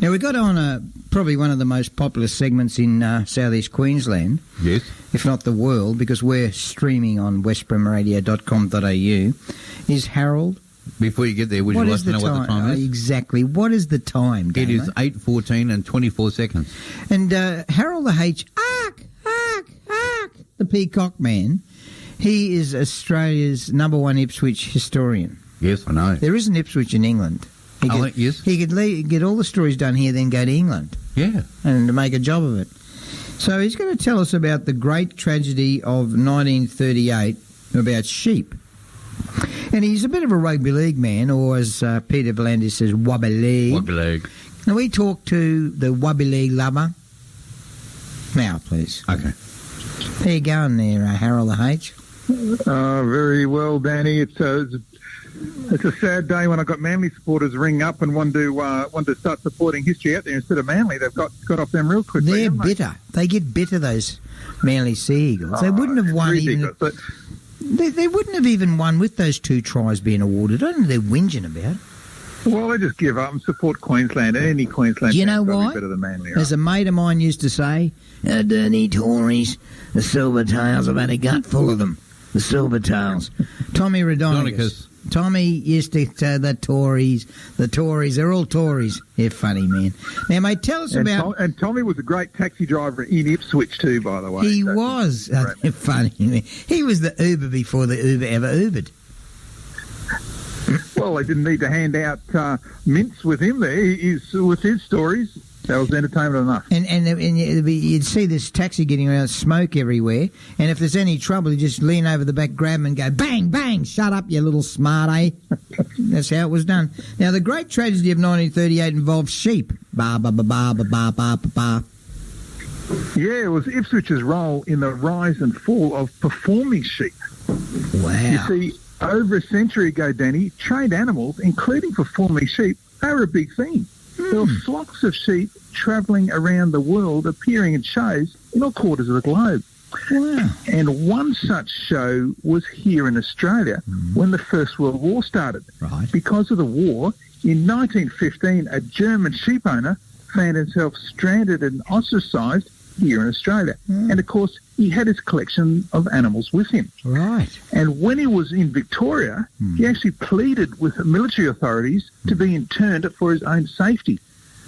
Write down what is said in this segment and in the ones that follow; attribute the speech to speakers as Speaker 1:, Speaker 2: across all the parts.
Speaker 1: Now, we got on probably one of the most popular segments in southeast Queensland,
Speaker 2: Yes.
Speaker 1: if not the world, because we're streaming on westbramradio.com.au, is Harold.
Speaker 2: Before you get there, would you like to know what the time is?
Speaker 1: Exactly. What is the time,
Speaker 2: It
Speaker 1: Damo?
Speaker 2: is 8:14 and 24 seconds.
Speaker 1: And Harold the H, the Peacock Man, he is Australia's number one Ipswich historian.
Speaker 2: Yes, I know.
Speaker 1: There is an Ipswich in England. He
Speaker 2: Yes.
Speaker 1: He could get all the stories done here, then go to England
Speaker 2: Yeah.
Speaker 1: and make a job of it. So he's going to tell us about the great tragedy of 1938 about sheep. And he's a bit of a rugby league man, or as Peter V'landys says, wubby league.
Speaker 2: Wuggy leg.
Speaker 1: Now we talk to the wubby league lover. Now, please.
Speaker 2: Okay.
Speaker 1: How you going there, Harold the H?
Speaker 3: Very well, Danny. It's a sad day when I got Manly supporters ring up and want to start supporting history out there instead of Manly. They've got off them real quickly.
Speaker 1: They're
Speaker 3: haven't they?
Speaker 1: bitter. They get bitter, those Manly Sea Eagles. They wouldn't have won even.
Speaker 3: But
Speaker 1: They wouldn't have even won with those 2 tries being awarded. I don't know they're whinging about.
Speaker 3: well, they just give up and support Queensland. Any Queensland.
Speaker 1: You know
Speaker 3: team's gotta be
Speaker 1: why?
Speaker 3: Better than Manly.
Speaker 1: As a mate of mine used to say, dirty Tories, the Silvertails, I've had a gut full of them. The Silvertails. Tommy Radonicus. Tommy used to say the Tories, they're all Tories. They're funny, man. Now, mate, tell us about...
Speaker 3: And Tommy was a great taxi driver in Ipswich too, by the way.
Speaker 1: He
Speaker 3: So-
Speaker 1: was.
Speaker 3: Right.
Speaker 1: Funny, man. He was the Uber before the Uber ever Ubered.
Speaker 3: Well, they didn't need to hand out mints with him there. With his stories, that was entertainment enough.
Speaker 1: And you'd see this taxi getting around, smoke everywhere, and if there's any trouble, you just lean over the back, grab him and go, bang, bang, shut up, you little smart, eh? That's how it was done. Now, the great tragedy of 1938 involved sheep. Ba, ba, ba, ba, ba, ba, ba, ba, ba.
Speaker 3: Yeah, it was Ipswich's role in the rise and fall of performing sheep.
Speaker 1: Wow.
Speaker 3: You see, over a century ago, Danny, trained animals, including performing sheep, they were a big thing. There were flocks of sheep travelling around the world, appearing in shows in all quarters of the globe.
Speaker 1: Wow.
Speaker 3: And one such show was here in Australia when the First World War started.
Speaker 1: Right.
Speaker 3: Because of the war, in 1915, a German sheep owner found himself stranded and ostracised here in Australia. And, of course, he had his collection of animals with him.
Speaker 1: Right.
Speaker 3: And when he was in Victoria, he actually pleaded with the military authorities to be interned for his own safety.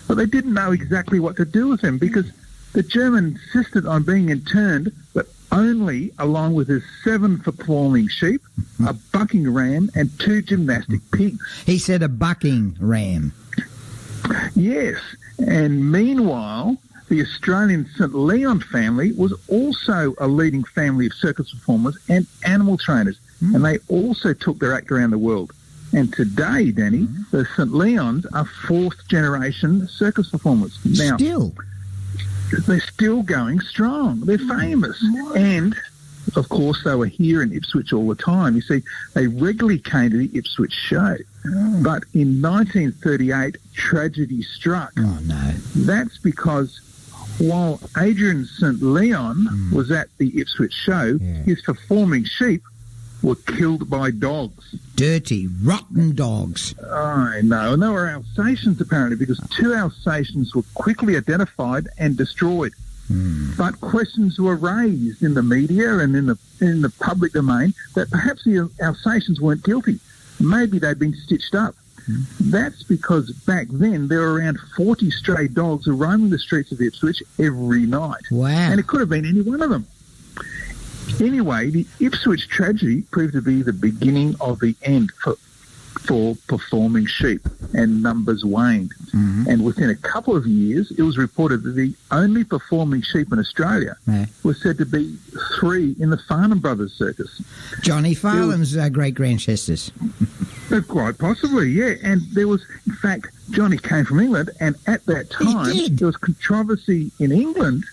Speaker 3: But they didn't know exactly what to do with him because the German insisted on being interned, but only along with his 7 performing sheep, a bucking ram, and 2 gymnastic pigs.
Speaker 1: He said a bucking ram.
Speaker 3: Yes, and meanwhile, the Australian St Leon family was also a leading family of circus performers and animal trainers, and they also took their act around the world. And today, Danny, the St Leons are 4th generation circus performers. Now,
Speaker 1: Still.
Speaker 3: they're still going strong. They're famous. And, of course, they were here in Ipswich all the time. You see, they regularly came to the Ipswich show. But in 1938, tragedy struck.
Speaker 1: Oh, no.
Speaker 3: That's because while Adrian St Leon was at the Ipswich show, his performing sheep were killed by dogs.
Speaker 1: Dirty, rotten dogs.
Speaker 3: I know, and they were Alsatians apparently, because 2 Alsatians were quickly identified and destroyed. But questions were raised in the media and in the public domain that perhaps the Alsatians weren't guilty. Maybe they'd been stitched up. That's because back then there were around 40 stray dogs roaming the streets of Ipswich every night.
Speaker 1: Wow.
Speaker 3: And it could have been any one of them. Anyway, the Ipswich tragedy proved to be the beginning of the end for performing sheep, and numbers waned. And within a couple of years, it was reported that the only performing sheep in Australia was said to be 3 in the Farnham Brothers Circus.
Speaker 1: Johnny Farnham's great-grandchesters.
Speaker 3: Quite possibly, yeah. And there was, in fact, Johnny came from England, and at that time, there was controversy in England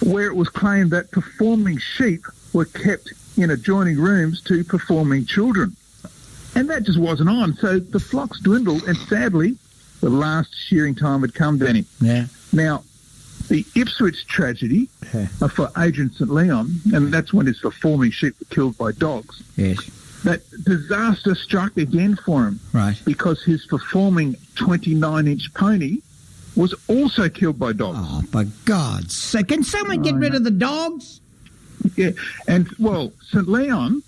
Speaker 3: where it was claimed that performing sheep were kept in adjoining rooms to performing children. And that just wasn't on. So the flocks dwindled, and sadly, the last shearing time had come, Danny.
Speaker 1: Yeah.
Speaker 3: Now, the Ipswich tragedy for Adrian St Leon, and that's when his performing sheep were killed by dogs.
Speaker 1: Yes.
Speaker 3: That disaster struck again for him.
Speaker 1: Right.
Speaker 3: Because his performing 29-inch pony was also killed by dogs.
Speaker 1: Oh, for God's sake. Can someone get rid of the dogs?
Speaker 3: Yeah, and, well, St. Leon,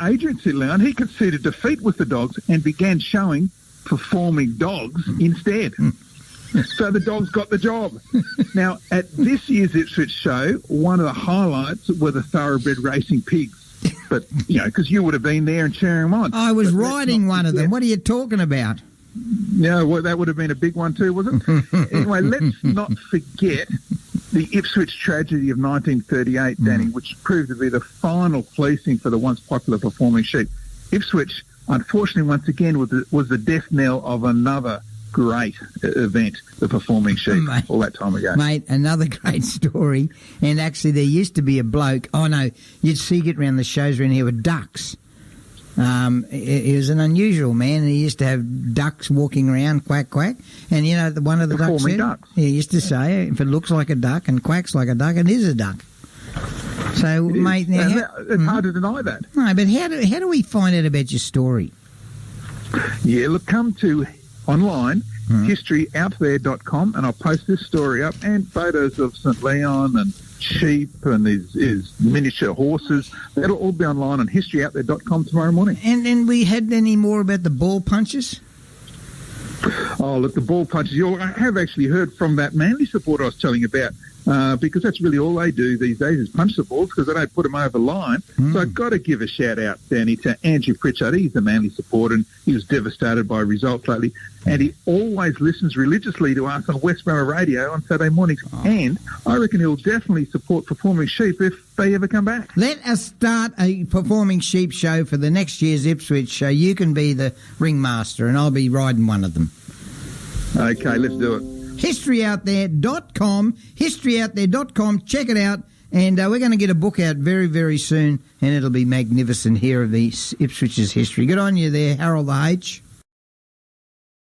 Speaker 3: Adrian St. Leon, he conceded defeat with the dogs and began showing performing dogs instead. So the dogs got the job. Now, at this year's Ipswich show, one of the highlights were the thoroughbred racing pigs. But, because you would have been there and cheering them on.
Speaker 1: I was riding one of them. What are you talking about?
Speaker 3: Yeah, well, that would have been a big one too, wasn't it? Anyway, let's not forget the Ipswich tragedy of 1938, Danny, which proved to be the final fleecing for the once popular performing sheep. Ipswich, unfortunately, once again, was the death knell of another great event, the performing sheep, all that time ago.
Speaker 1: Mate, another great story. And actually, there used to be a bloke, you'd see it around the shows around here with ducks. He was an unusual man. He used to have ducks walking around, quack, quack. And, one of the ducks said,
Speaker 3: ducks.
Speaker 1: He used to say, if it looks like a duck and quacks like a duck, it is a duck. So, mate... Now,
Speaker 3: it's hard to deny that.
Speaker 1: No, but how do we find out about your story?
Speaker 3: Yeah, look, come to online, historyouthere.com, and I'll post this story up and photos of St. Leon and sheep and his miniature horses. That'll all be online on historyouthere.com tomorrow morning.
Speaker 1: And we had any more about the ball punches?
Speaker 3: Oh, look, the ball punches. I have actually heard from that Manly supporter I was telling you about, because that's really all they do these days is punch the balls because they don't put them over the line. So I've got to give a shout-out, Danny, to Andrew Pritchard. He's a Manly supporter, and he was devastated by results lately. And he always listens religiously to us on West Barra Radio on Saturday mornings. Oh. And I reckon he'll definitely support Performing Sheep if they ever come back.
Speaker 1: Let us start a Performing Sheep show for the next year's Ipswich show. You can be the ringmaster, and I'll be riding one of them.
Speaker 3: Okay, let's do it.
Speaker 1: Historyouthere.com, historyouthere.com. Check it out. And we're going to get a book out very, very soon, and it'll be magnificent here of the Ipswich's history. Good on you there, Harold the H.